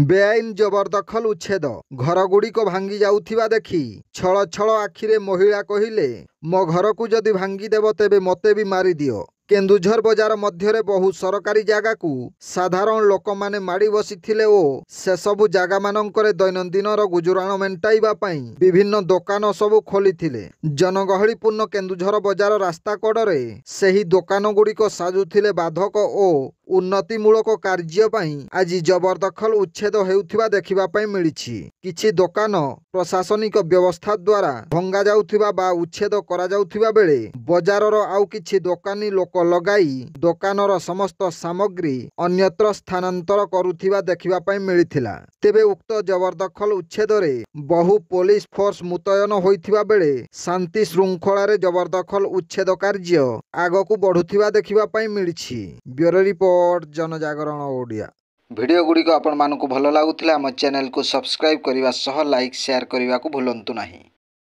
बेआईन जबरदखल उच्छेद घरगुड़िक भांगी जाउथिबा देखि छल छल आखिरे महिला कहिले मो घर को जदि भांगीदेव तेबे मते भी मारी दियो। केन्दुझर बजार मध्यरे बहु सरकारी जागा को साधारण लोक माने माड़ी बसिथिले ओ से सबु जागा मानंकरे दैनंदिनर गुजुराण मेंटाइबा पई विभिन्न दोकान सबु खोलिथिले। जनगहलीपूर्ण केन्दुझर बजार रास्ता कड़रे सेही दोकान गुड़िक साजुथिले बाधक ओ उन्नतिमूलक कार्य पई आज जबरदखल उच्छेद हेउथिबा देखिबा पई मिलिछि। किछि दोकान प्रशासनिक व्यवस्था द्वारा भंगा जाउथिबा बा उच्छेद करा जाउथिबा बेले बजारर आउ किछि दोकानी लोक लगाई दोकानर समस्त सामग्री अन्यत्र स्थानांतर करुथिबा देखिबा पई मिलिथिला। तेबे उक्त जबरदखल उच्छेदरे बहु पुलिस फोर्स मुतयन होइथिबा बेले शांति श्रृंखलारे जबरदखल उच्छेद कार्य आगकू बढ़ुथिबा देखिबा पई मिलिछि। ब्यूरो रिपोर्ट जनजागरण ओडिया। भिडियो गुड़िक आपण मानकु भल लागुथिला हम चैनल को सब्सक्राइब करिवा सह लाइक शेयर करिवा को भूलंतु नाही।